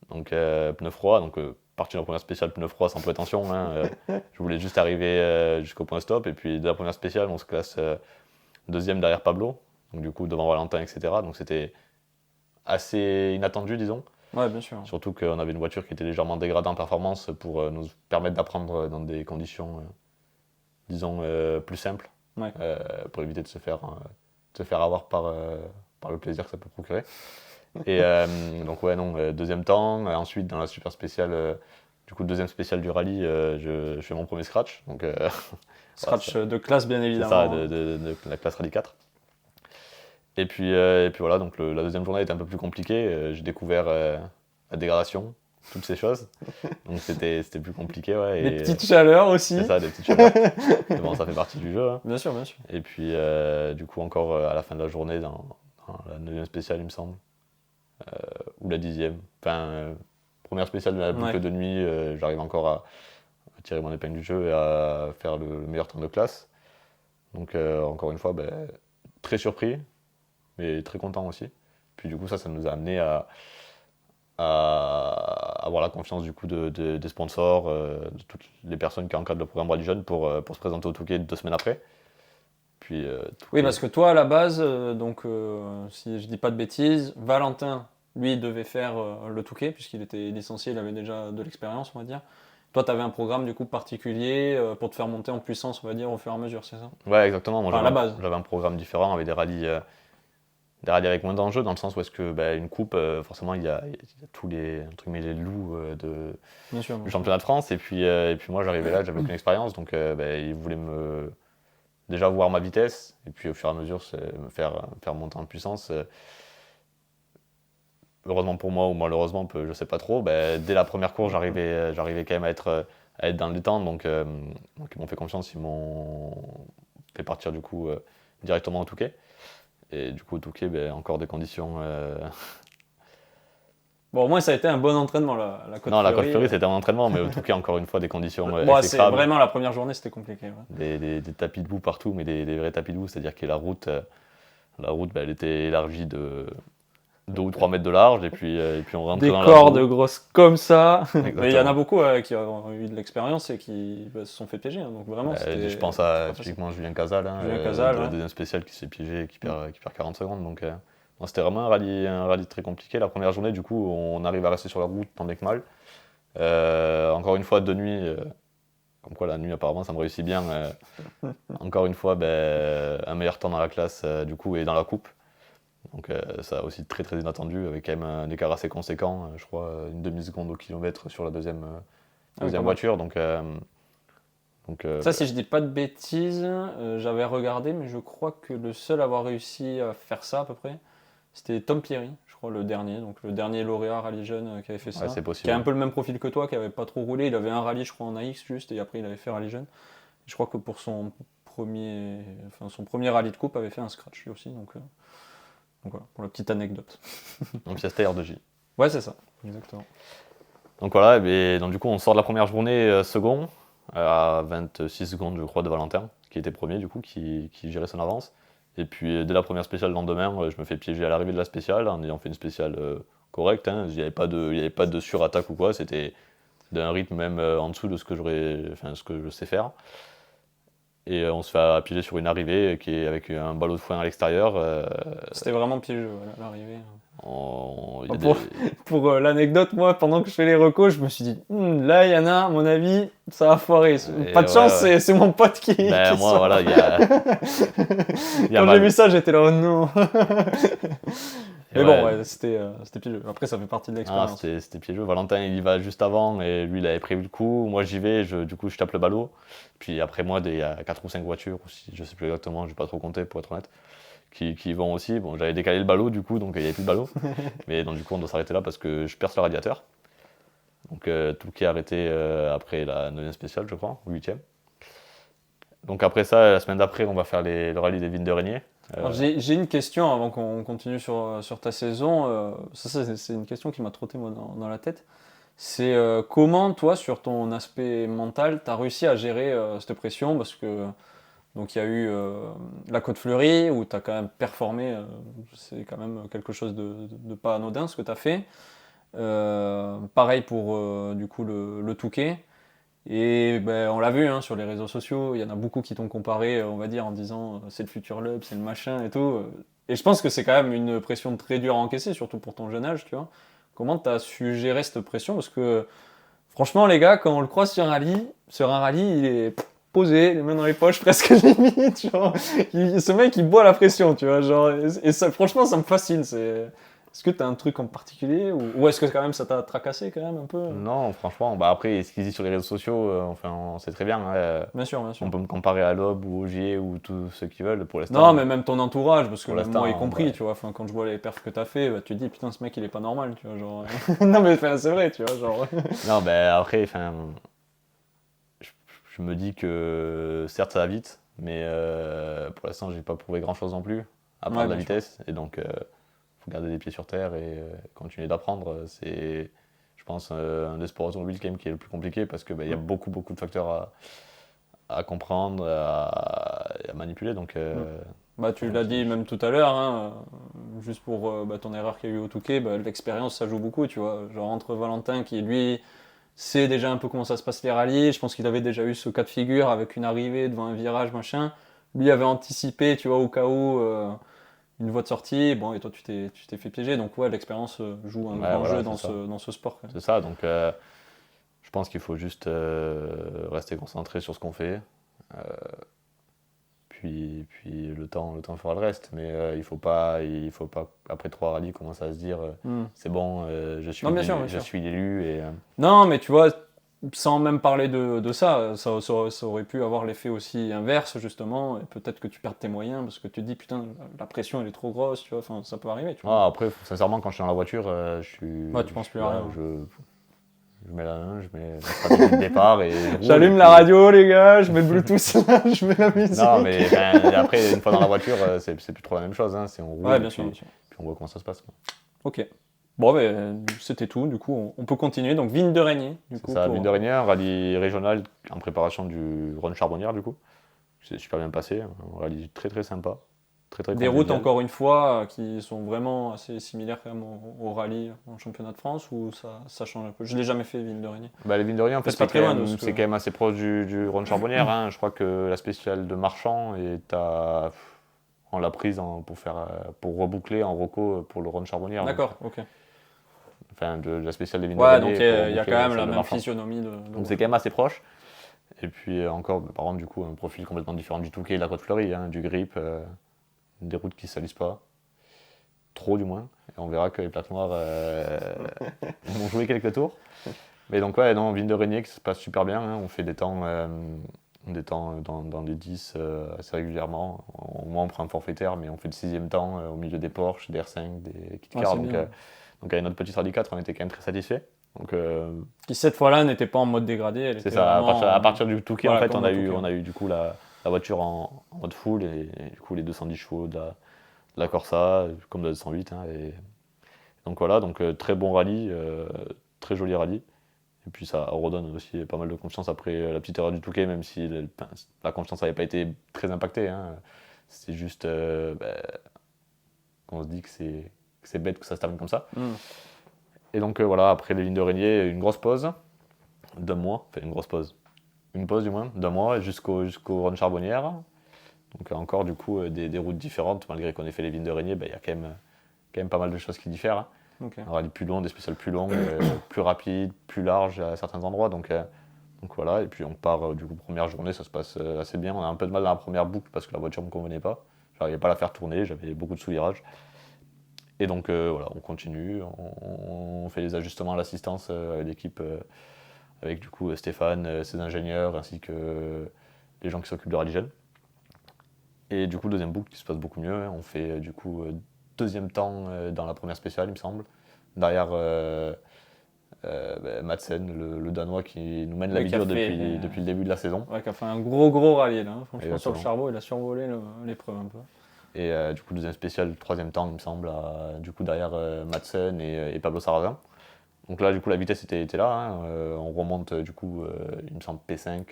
Donc pneus froids, donc partie de la première spéciale pneus froids sans prétention. Je voulais juste arriver jusqu'au point stop, et puis de la première spéciale, on se classe deuxième derrière Pablo, donc du coup devant Valentin, etc. Donc c'était assez inattendu, disons. Ouais, bien sûr. Surtout qu'on avait une voiture qui était légèrement dégradée en performance pour nous permettre d'apprendre dans des conditions, disons, plus simples, Ouais. pour éviter de se faire avoir par le plaisir que ça peut procurer. Et donc ouais, non, deuxième temps. Ensuite, dans la super spéciale, du coup, deuxième spéciale du rallye, je fais mon premier scratch. Donc, Scratch de classe, bien c'est évidemment. ça, de la classe rallye 4. Et puis voilà, donc la deuxième journée était un peu plus compliquée. J'ai découvert la dégradation, toutes ces choses. Donc c'était plus compliqué, ouais. Des petites chaleurs aussi. C'est ça, des petites chaleurs. Mais bon, ça fait partie du jeu. Hein. Bien sûr, bien sûr. Et puis du coup, encore à la fin de la journée, dans la 9e spéciale, il me semble, ou la 10e. Enfin, première spéciale de la boucle de nuit, j'arrive encore à tirer mon épingle du jeu et à faire le meilleur temps de classe. Donc encore une fois, très surpris, mais très content aussi. Puis du coup, ça nous a amené à avoir la confiance du coup des sponsors, de toutes les personnes qui encadrent le programme Rallye Jeune pour se présenter au Touquet 2 semaines après. Puis, oui, parce que toi, à la base, si je dis pas de bêtises, Valentin, lui, devait faire le Touquet, puisqu'il était licencié, il avait déjà de l'expérience, on va dire. Toi, tu avais un programme du coup particulier pour te faire monter en puissance, on va dire, au fur et à mesure, c'est ça? Ouais, exactement. Moi, Enfin, à la base. j'avais un programme différent avec des rallyes avec moins d'enjeux, dans le sens où est-ce que une coupe, forcément, il y a tous les, entre guillemets, les loups Bien sûr, du championnat de France. Et puis moi, j'arrivais là, j'avais aucune expérience, donc ils voulaient déjà voir ma vitesse, et puis au fur et à mesure, me faire monter en puissance. Heureusement pour moi, ou malheureusement, je sais pas trop, dès la première course, j'arrivais quand même à être dans le temps, donc ils m'ont fait confiance, ils m'ont fait partir du coup directement au Touquet. Et du coup, au Touquet, encore des conditions. Bon, au moins, ça a été un bon entraînement, la Côte Non, Fleurie. la Côte Fleurie, c'était un entraînement, mais au Touquet, encore une fois, des conditions Bon, c'est exécrables. vraiment la première journée, c'était compliqué. Ouais. Des tapis de boue partout, mais des vrais tapis de boue, c'est-à-dire que la route, elle était élargie de 2 ou 3 mètres de large, et puis on rentrait des dans la cordes boue. grosses comme ça. Exactement. Mais il y en a beaucoup qui ont eu de l'expérience et qui se sont fait piéger. Hein. Donc vraiment, Je pense à typiquement Julien Casal, de la deuxième spéciale qui s'est piégé et qui perd 40 secondes. Donc non, c'était vraiment un rallye très compliqué. La première journée, du coup, on arrive à rester sur la route tant bien que mal. Encore une fois, de nuit, comme quoi la nuit apparemment ça me réussit bien. Encore une fois, un meilleur temps dans la classe du coup et dans la coupe. Donc ça aussi très très inattendu, avec quand même un écart assez conséquent, je crois une demi-seconde au kilomètre sur la deuxième voiture. Donc, ça, si je dis pas de bêtises, j'avais regardé, mais je crois que le seul à avoir réussi à faire ça à peu près, c'était Tom Pierry, je crois le dernier, donc le dernier lauréat rallye jeune qui avait fait ça, c'est possible, qui a un peu le même profil que toi, qui avait pas trop roulé, il avait un rallye je crois en AX juste, et après il avait fait rallye jeune. Je crois que pour son premier rallye de coupe avait fait un scratch lui aussi, donc voilà, pour la petite anecdote. Donc c'était R2J. Ouais, c'est ça, exactement. Donc voilà, et donc du coup on sort de la première journée second, à 26 secondes je crois de Valentin, qui était premier du coup, qui gérait son avance. Et puis dès la première spéciale le lendemain, je me fais piéger à l'arrivée de la spéciale, en ayant fait une spéciale correcte, hein. Il n'y avait pas de surattaque ou quoi, c'était d'un rythme même en dessous de ce que je sais faire. Et on se fait piéger sur une arrivée qui est avec un ballot de foin à l'extérieur. C'était vraiment piégeux à l'arrivée. Pour l'anecdote, moi, pendant que je fais les recos, je me suis dit, là, il y en a, à mon avis, ça va foirer. Pas de chance, ouais. C'est mon pote qui. Moi, sort. Voilà, Quand j'ai vu ça, j'étais là, oh non. Mais bon, ouais, c'était piégeux. Après, ça fait partie de l'expérience. C'était piégeux. Valentin, il y va juste avant et lui, il avait prévu le coup. Moi, j'y vais, du coup, je tape le ballot. Puis après moi, il y a 4 ou 5 voitures, je sais plus exactement, je vais pas trop compter pour être honnête, qui vont aussi. Bon, j'avais décalé le ballot du coup, donc il n'y avait plus de ballot. Mais donc du coup, on doit s'arrêter là parce que je perce le radiateur. Donc tout qui est arrêté après la 9e spéciale, je crois, ou 8e. Donc après ça, la semaine d'après, on va faire le rallye des Vignes de Régnier. Alors, j'ai une question avant qu'on continue sur ta saison. C'est une question qui m'a trotté moi, dans la tête. C'est comment toi, sur ton aspect mental, tu as réussi à gérer cette pression parce que donc il y a eu la Côte Fleurie où tu as quand même performé, c'est quand même quelque chose de pas anodin ce que tu as fait. Pareil pour du coup le Touquet. Et ben, on l'a vu hein, sur les réseaux sociaux, il y en a beaucoup qui t'ont comparé, on va dire, en disant c'est le futur Loeb, c'est le machin et tout. Et je pense que c'est quand même une pression très dure à encaisser, surtout pour ton jeune âge, tu vois. Comment tu as su gérer cette pression? Parce que franchement, les gars, quand on le croise sur un rallye, il est posé, les mains dans les poches, presque limite, tu vois. Ce mec, il boit la pression, tu vois. Genre, et ça, franchement, ça me fascine. Est-ce que tu as un truc en particulier ou est-ce que quand même ça t'a tracassé quand même un peu? Non, franchement, bah après, ce qu'ils disent sur les réseaux sociaux, enfin, on sait très bien. Hein, Bien sûr, bien sûr. on peut me comparer à Loeb ou Ogier ou tous ceux qui veulent pour l'instant. Non, mais même ton entourage, parce que Pour même l'instant, moi y compris, ouais. tu vois. Enfin, quand je vois les perfs que t'as fait, bah, tu te dis putain, ce mec il est pas normal, tu vois. Genre... non, mais enfin, c'est vrai, tu vois. Genre... Non, ben après, enfin, je, je me dis que certes ça va vite, mais pour l'instant, j'ai pas prouvé grand-chose non plus, à part Ouais, de la bien sûr. vitesse. Et donc, faut garder les pieds sur terre et continuer d'apprendre. C'est, je pense, un des sports automobiles quand même qui est le plus compliqué parce que il y a beaucoup, beaucoup de facteurs à comprendre, à manipuler. Donc, Bah, tu l'as dit même tout à l'heure, hein, juste pour bah, ton erreur qu'il y a eu au Touquet, bah, l'expérience ça joue beaucoup, tu vois. Genre entre Valentin qui lui sait déjà un peu comment ça se passe les rallyes, je pense qu'il avait déjà eu ce cas de figure avec une arrivée devant un virage, machin. Lui avait anticipé, tu vois, au cas où une voie de sortie, bon, et toi tu t'es fait piéger, donc ouais, l'expérience joue un ouais, grand voilà, jeu c'est ça. dans ce sport. Quand même. C'est ça. Donc, je pense qu'il faut juste rester concentré sur ce qu'on fait. Euh, puis le temps fera le reste. Mais il faut pas, après 3 rallyes, commencer à se dire Hmm. c'est bon, Non, bien sûr, bien je sûr. suis l'élu. Et, Non, mais tu vois, sans même parler de ça, ça aurait pu avoir l'effet aussi inverse, justement, et peut-être que tu perds tes moyens parce que tu te dis, putain, la pression elle est trop grosse, tu vois, enfin, ça peut arriver, tu vois. ah, après, sincèrement, quand je suis dans la voiture, Ouais, tu penses plus à voilà, rien. je mets la main, je mets la stratégie de départ et je roule. J'allume la radio, les gars, je mets le Bluetooth, je mets la musique. Non, mais enfin, après, une fois dans la voiture, c'est plus trop la même chose. Hein, c'est on roule Ouais, et bien sûr, bien sûr. puis on voit comment ça se passe. Quoi. Ok. Bon, ben, c'était tout, du coup, on peut continuer. Donc, Vigne de Régnier, du C'est coup, ça, pour... mine de rien, un rallye régional en préparation du Rhône Charbonnière, du coup. C'est super bien passé, un rallye très très sympa, très très Des routes, convivial. encore une fois, qui sont vraiment assez similaires quand même au rallye en championnat de France, ou ça change un peu? Je l'ai jamais fait, Vigne de Régnier. Bah, les vignes de rien, en fait, C'est pas très loin de ce que... c'est quand même assez proche du Rhône Charbonnière. Hein. Je crois que la spéciale de Marchand on l'a prise pour reboucler en reco pour le Rhône Charbonnière. D'accord, ok. Enfin, de la spéciale des vignes de Ouais, Régnier donc pour il y a reboucler quand même celle la de même Marchand. physionomie de Donc c'est quand même assez proche. Et puis encore, par contre, du coup, un profil complètement différent du Touquet et de la Côte Fleurie, hein, du grip, des routes qui ne salissent pas. Trop du moins. Et on verra que les plaques noires vont jouer quelques tours. Mais donc ouais, non, Vigne de Régnier qui se passe super bien. Hein. On fait des temps dans les 10 assez régulièrement. Moi on prend un forfaitaire, mais on fait le 6e temps au milieu des Porsche, des R5, des Kit Ouais, Car. c'est bien. Donc avec notre petite Rallye 4, on était quand même très satisfaits. Donc Qui cette fois-là n'était pas en mode dégradé, elle c'est était ça, vraiment à partir du Touquet, voilà, en fait, comme le Touquet. on a eu du coup la voiture en mode full et du coup les 210 chevaux de la Corsa, comme de la 208. Hein, et donc voilà, donc très bon rallye, très joli rallye. Et puis ça redonne aussi pas mal de confiance après la petite erreur du Touquet, même si la confiance n'avait pas été très impactée. Hein. C'est juste qu'on se dit que c'est bête que ça se termine comme ça. Hmm. Et donc voilà, après les lignes de Régnier, une grosse pause d'un mois, enfin une grosse pause, une pause du moins, d'un mois jusqu'au Rhône Charbonnière. Donc encore du coup des routes différentes, malgré qu'on ait fait les vignes de Régnier, il y a quand même pas mal de choses qui diffèrent. Hein. Ok. Un rallye plus long, des spéciales plus longues, plus rapides, plus larges à certains endroits. Donc voilà, et puis on part du coup première journée, ça se passe assez bien. On a un peu de mal dans la première boucle parce que la voiture ne me convenait pas. J'arrivais pas à la faire tourner, j'avais beaucoup de sous-virages. Et donc voilà, on continue, on fait les ajustements à l'assistance à l'équipe avec du coup Stéphane, ses ingénieurs ainsi que les gens qui s'occupent de Rallye Jeune. Et du coup, deuxième boucle qui se passe beaucoup mieux. Hein. On fait du coup deuxième temps dans la première spéciale, il me semble. Derrière Madsen, le Danois qui nous mène la Ouais, qui a vidéo fait, depuis le début de la saison. ouais, qui a fait un gros rallye là. Hein. Franchement, sur le Exactement. charbon, il a survolé l'épreuve un peu. Et du coup, deuxième spéciale, troisième temps, il me semble, du coup derrière Madsen et Pablo Sarrazin. Donc là, du coup, la vitesse était là. Hein. On remonte, du coup, il me semble P5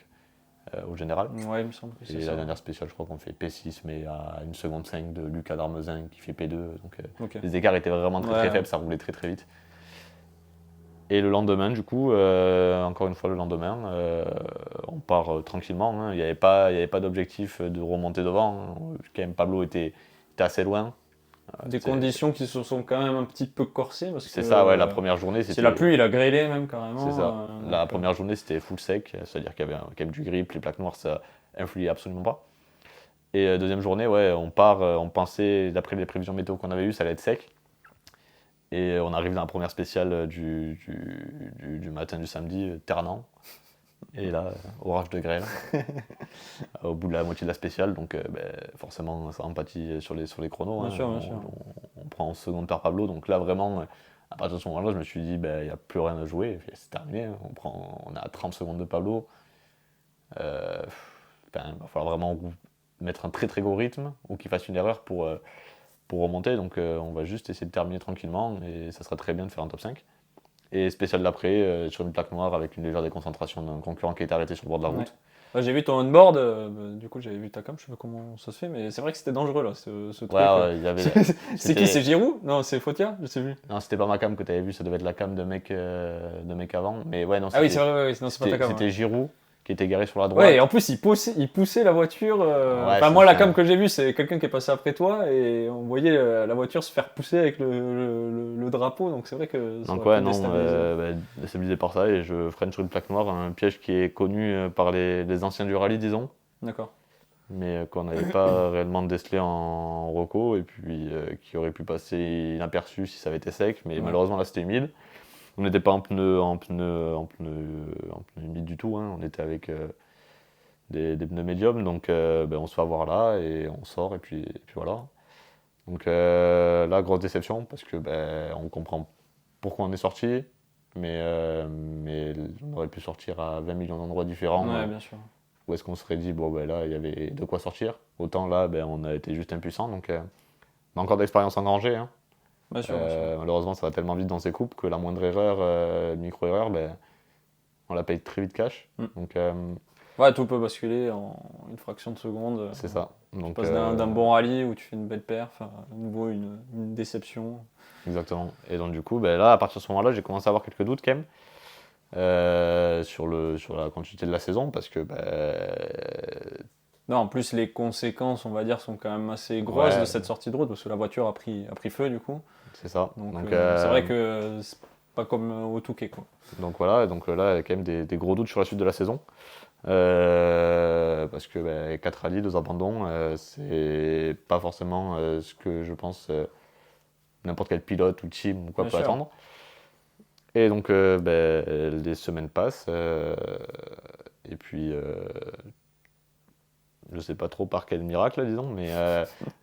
au général. Ouais, il me semble que c'est Et ça. la dernière spéciale, je crois qu'on fait P6, mais à 1 seconde 5 de Lucas Darmezin qui fait P2. Donc Ok. les écarts étaient vraiment très Ouais. faibles, ça roulait très vite. Et le lendemain, du coup, encore une fois, le lendemain, on part tranquillement. Hein. Il n'y avait pas d'objectif de remonter devant. Hein. Quand même, Pablo était assez loin. Des conditions qui se sont quand même un petit peu corsées parce C'est que ça, ouais, la première journée, c'est la c'était. pluie, il a grêlé même carrément. C'est ça. La Donc, première journée, c'était full sec, c'est-à-dire qu'il y avait quand même du grip, les plaques noires, ça influait absolument pas. Et deuxième journée, ouais, on part, on pensait, d'après les prévisions météo qu'on avait eues, ça allait être sec. Et on arrive dans la première spéciale du matin du samedi, Ternant. Et là, orage de grêle, au bout de la moitié de la spéciale, donc forcément, ça empathie sur les chronos. Bien Hein. sûr, bien sûr. On prend en seconde par Pablo, donc là, vraiment, à partir de ce moment-là, je me suis dit, il n'y a plus rien à jouer, c'est terminé. Hein. On est à 30 secondes de Pablo. Il va falloir vraiment mettre un très gros rythme ou qu'il fasse une erreur pour remonter. Donc on va juste essayer de terminer tranquillement et ça sera très bien de faire un top 5. Et spécial d'après, sur une plaque noire avec une légère déconcentration d'un concurrent qui était arrêté sur le bord de la route. Ouais. Là, j'ai vu ton on-board, du coup j'avais vu ta cam, je sais pas comment ça se fait, mais c'est vrai que c'était dangereux là, ce truc. Ouais, il y avait. C'est qui, c'est Giroud? Non, c'est Fotia? Je sais plus. Non, c'était pas ma cam que tu avais vu, ça devait être la cam de mec avant. Mais ouais, non, Ah oui, c'est vrai, ouais, non, c'est pas ta cam. c'était Ouais. Giroud qui était garé sur la droite. Ouais, et en plus il poussait la voiture. Ouais, Enfin, moi, la cam que j'ai vue, c'est quelqu'un qui est passé après toi et on voyait la voiture se faire pousser avec le drapeau, donc c'est vrai que ça Donc aurait ouais, pu non, déstabiliser. déstabilisé par ça et je freine sur une plaque noire, un piège qui est connu par les anciens du rallye, disons, D'accord. mais qu'on n'avait pas réellement décelé en reco et puis qui aurait pu passer inaperçu si ça avait été sec, mais Ouais. malheureusement là c'était humide. On n'était pas en pneu humide du tout, hein. On était avec des pneus médiums, donc on se fait avoir là et on sort et puis voilà. Donc là, grosse déception parce que on comprend pourquoi on est sorti, mais on aurait pu sortir à 20 millions d'endroits différents. Ouais, bien sûr. Où est-ce qu'on se serait dit, bon là, il y avait de quoi sortir. Autant là, on a été juste impuissant, donc on a encore d'expérience engrangée. Hein. Bien sûr, bien sûr. Malheureusement, ça va tellement vite dans ces coupes que la moindre erreur, micro-erreur, on la paye très vite cash. Mm. Donc Ouais, tout peut basculer en une fraction de seconde. c'est ça. Tu Donc, passes d'un bon rallye où tu fais une belle perf à nouveau une déception. exactement. Et donc du coup, là, à partir de ce moment-là, j'ai commencé à avoir quelques doutes quand même. Sur la continuité de la saison parce que Non, en plus, les conséquences, on va dire, sont quand même assez grosses ouais, de cette sortie de route parce que la voiture a pris feu du coup. c'est ça. Donc, Donc, c'est vrai que c'est pas comme au Touquet quoi. donc voilà, donc là, il y a quand même des gros doutes sur la suite de la saison. Parce que 4 rallyes, 2 abandons, c'est pas forcément ce que je pense n'importe quel pilote ou team ou quoi Bien peut sûr. attendre. Et donc les semaines passent et puis je sais pas trop par quel miracle disons, mais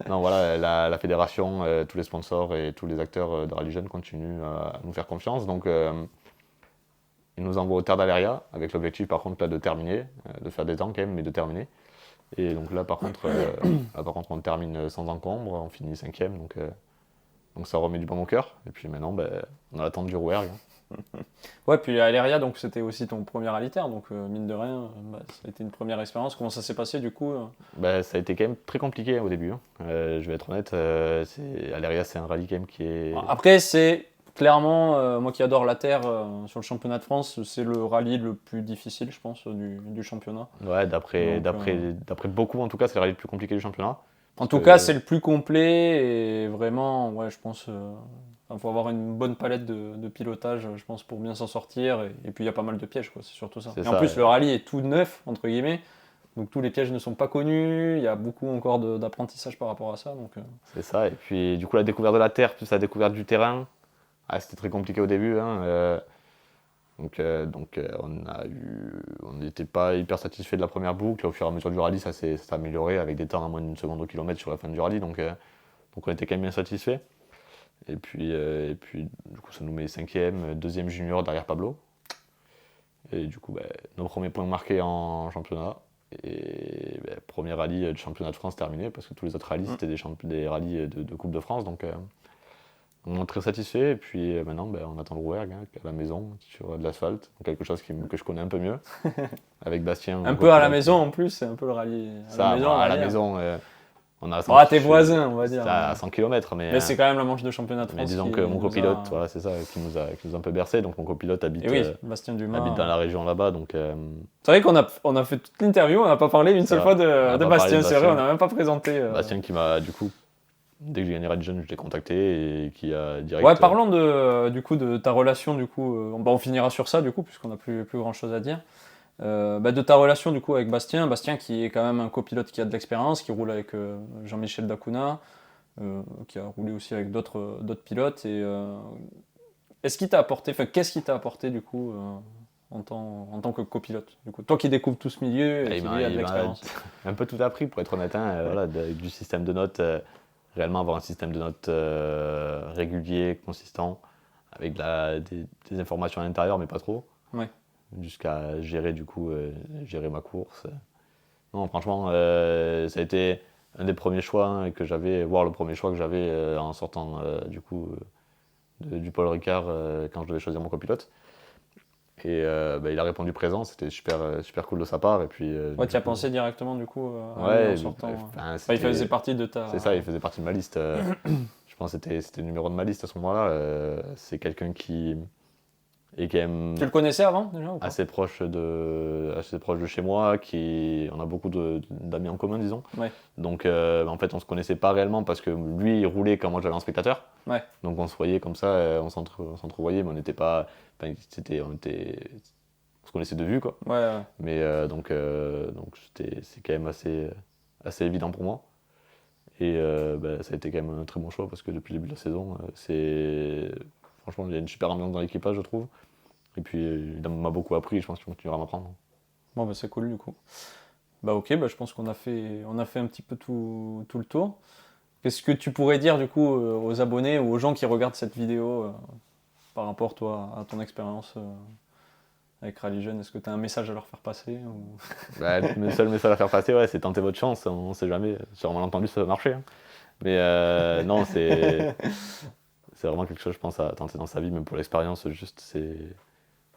non voilà, la fédération, tous les sponsors et tous les acteurs de Rallye Jeune continuent à nous faire confiance. Donc ils nous envoient au Terre d'Aleria avec l'objectif par contre là de terminer, de faire des temps quand même, mais de terminer. Et donc là par contre, on termine sans encombre, on finit 5ème, donc ça remet du baume au cœur. Et puis maintenant on a l'attente du Rouergue. Ouais, puis à Aleria, donc c'était aussi ton premier rallye-terre, donc mine de rien, ça a été une première expérience. Comment ça s'est passé du coup Ça a été quand même très compliqué au début. Hein. Je vais être honnête, Aleria c'est un rallye quand même qui est. Après, c'est clairement, moi qui adore la terre sur le championnat de France, c'est le rallye le plus difficile, je pense, du championnat. Ouais, d'après beaucoup en tout cas, c'est le rallye le plus compliqué du championnat. En tout cas, c'est le plus complet et vraiment, ouais, je pense, faut avoir une bonne palette de pilotage, je pense, pour bien s'en sortir. Et puis il y a pas mal de pièges, quoi, c'est surtout ça. C'est Et en ça, plus, le rallye est tout neuf, entre guillemets, donc tous les pièges ne sont pas connus, il y a beaucoup encore d'apprentissage par rapport à ça. Donc, c'est ça. Et puis du coup, la découverte de la terre plus la découverte du terrain, c'était très compliqué au début. Hein. On n'était pas hyper satisfait de la première boucle. Au fur et à mesure du rallye, ça s'est amélioré avec des temps à moins d'une seconde au kilomètre sur la fin du rallye. Donc on était quand même bien satisfait. Et puis, du coup, ça nous met 5e, 2e junior derrière Pablo. Et du coup, nos premiers points marqués en championnat. Et premier rallye du championnat de France terminé, parce que tous les autres rallyes, c'était des rallyes de Coupe de France. Donc, on est très satisfait. Et puis maintenant, on attend le Rouergue à la maison, sur de l'asphalte. Donc, quelque chose que je connais un peu mieux. Avec Bastien. Un peu à la maison en plus, c'est un peu le rallye. À la maison, on a tes voisins, on va dire. C'est à 100 km. Mais c'est quand même la manche de championnat de France. Mais disons que mon copilote, voilà, c'est ça, qui nous a un peu bercé. Donc mon copilote habite, Bastien Dumas, habite dans la région là-bas. Donc, c'est vrai qu'on a fait toute l'interview, on n'a pas parlé une seule fois de Bastien, c'est vrai, on n'a même pas présenté. Bastien qui m'a, du coup, dès que j'ai gagné Rally Jeune, je l'ai contacté et qui a direct... Ouais, parlons de ta relation, du coup, on finira sur ça, du coup, puisqu'on n'a plus grand-chose à dire. De ta relation du coup avec Bastien qui est quand même un copilote qui a de l'expérience, qui roule avec Jean-Michel Dacuna, qui a roulé aussi avec d'autres pilotes. Et qu'est-ce qu'il t'a apporté du coup en tant que copilote du coup, toi qui découvres tout ce milieu et qui a de l'expérience? Un peu tout appris pour être honnête, voilà, du système de notes, réellement avoir un système de notes régulier, consistant, avec des informations à l'intérieur mais pas trop. Ouais. Jusqu'à gérer gérer ma course. Non, franchement, ça a été un des premiers choix que j'avais, voire le premier choix que j'avais en sortant du Paul Ricard quand je devais choisir mon copilote. Et il a répondu présent, c'était super cool de sa part. Et puis, tu as pensé directement du coup en sortant. Il faisait partie de ta. C'est ça, il faisait partie de ma liste. Je pense que c'était le numéro de ma liste à ce moment-là. C'est quelqu'un qui est quand même... Tu le connaissais avant déjà ou pas? assez proche de chez moi, on a beaucoup d'amis en commun, disons. Ouais. Donc en fait, on se connaissait pas réellement parce que lui, il roulait quand moi j'allais en spectateur. Ouais. Donc on se voyait comme ça, on s'entrevoyait, mais on n'était pas... on se connaissait de vue, quoi. Ouais. Mais c'est quand même assez évident pour moi. Et ça a été quand même un très bon choix parce que depuis le début de la saison, franchement, il y a une super ambiance dans l'équipage, je trouve. Et puis, il m'a beaucoup appris, je pense qu'il continuera à m'apprendre. Bon, c'est cool du coup. Ok, je pense qu'on a fait un petit peu tout le tour. Qu'est-ce que tu pourrais dire du coup aux abonnés ou aux gens qui regardent cette vidéo par rapport toi à ton expérience avec Rally Jeune? Est-ce que tu as un message à leur faire passer ou... Le seul message à faire passer, c'est tenter votre chance, on ne sait jamais. Sur un malentendu, ça va marcher. Mais non, c'est vraiment quelque chose, je pense, à tenter dans sa vie, même pour l'expérience, juste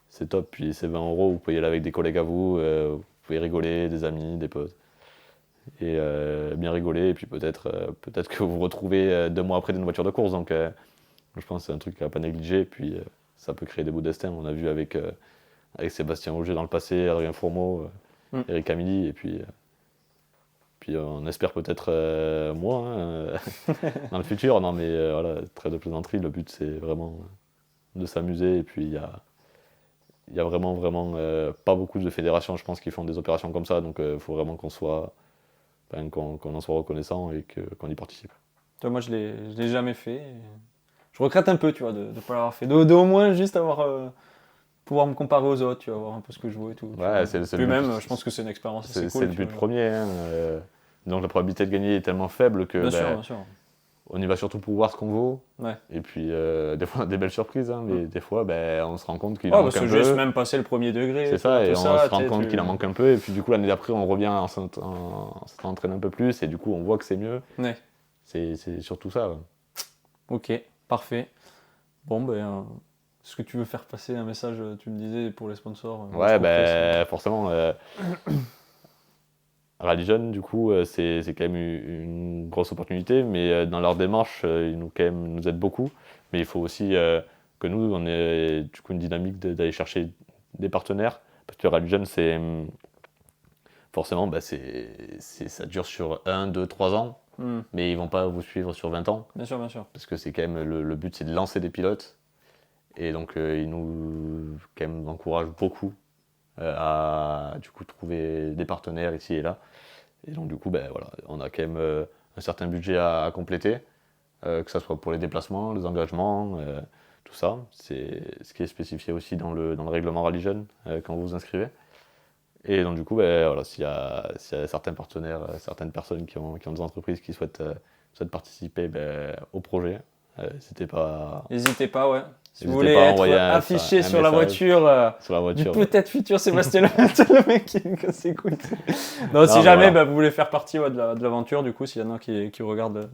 c'est top. Puis c'est 20 €, vous pouvez y aller avec des collègues à vous, vous pouvez rigoler, des amis, des potes. Et bien rigoler, et puis peut-être que vous vous retrouvez 2 mois après d'une voiture de course. Donc je pense que c'est un truc à pas négliger, et puis ça peut créer des beaux destins. On a vu avec Sébastien Auger dans le passé, Adrien Fourmeau, Eric Camilly, et puis on espère peut-être moi dans le futur. Non mais voilà, très de plaisanterie, le but c'est vraiment de s'amuser, et puis il y a vraiment pas beaucoup de fédérations, je pense, qui font des opérations comme ça, donc il faut vraiment qu'on en soit reconnaissant et qu'on y participe. Toi, moi je l'ai jamais fait. Et je regrette un peu, tu vois, de ne pas l'avoir fait. Au moins juste pouvoir me comparer aux autres, tu vois, voir un peu ce que je vois et tout. Ouais, même, je pense que c'est une expérience assez cool. C'est le but premier. Donc la probabilité de gagner est tellement faible que bien sûr. On y va surtout pour voir ce qu'on vaut. Ouais. Et puis des fois on a des belles surprises, mais des fois on se rend compte qu'il en manque un peu. Juste même passer le premier degré. C'est ça, et on se rend compte qu'il en manque un peu, et puis du coup l'année d'après on revient, on s'entraîne un peu plus, et du coup on voit que c'est mieux. Ouais. C'est surtout ça. Ouais. Ok, parfait. Bon, est-ce que tu veux faire passer un message, tu me disais, pour les sponsors? Forcément. Rally Jeune, du coup, c'est quand même une grosse opportunité, mais dans leur démarche, ils nous aident beaucoup. Mais il faut aussi que nous, on ait du coup une dynamique d'aller chercher des partenaires. Parce que Rally Jeune, forcément, ça dure sur 1, 2, 3 ans, mais ils vont pas vous suivre sur 20 ans. Bien sûr, bien sûr. Parce que c'est quand même le but, c'est de lancer des pilotes. Et donc, ils nous quand même encouragent beaucoup à du coup trouver des partenaires ici et là. Et donc du coup, voilà, on a quand même un certain budget à compléter, que ce soit pour les déplacements, les engagements, tout ça. C'est ce qui est spécifié aussi dans le règlement Rallye Jeune quand vous vous inscrivez. Et donc du coup, voilà, s'il y a certains partenaires, certaines personnes qui ont des entreprises qui souhaitent participer au projet, n'hésitez pas, Ouais. Si vous n'hésitez voulez pas à être envoyer affiché un sur la message voiture sur la du voiture. peut-être futur Sébastien Vettel, le mec qui s'écoute. Non, si mais jamais voilà. vous voulez faire partie de l'aventure, du coup, s'il y en a qui regardent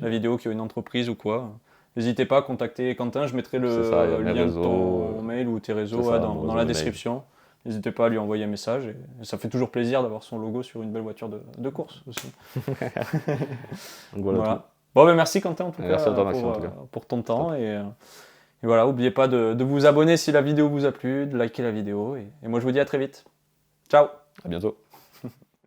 la vidéo, qui ont une entreprise ou quoi, n'hésitez pas à contacter Quentin. Je mettrai C'est ça, il y a le mes lien de réseaux, ton mail ou tes réseaux c'est ça, mon dans réseau la de mail. description. N'hésitez pas à lui envoyer un message. Et ça fait toujours plaisir d'avoir son logo sur une belle voiture de course aussi. Donc voilà, tout. Voilà. Bon, merci Quentin en tout Merci cas, à toi, Maxime, en tout cas. pour ton temps. Et voilà, n'oubliez pas de vous abonner si la vidéo vous a plu, de liker la vidéo. Et moi, je vous dis à très vite. Ciao! À bientôt.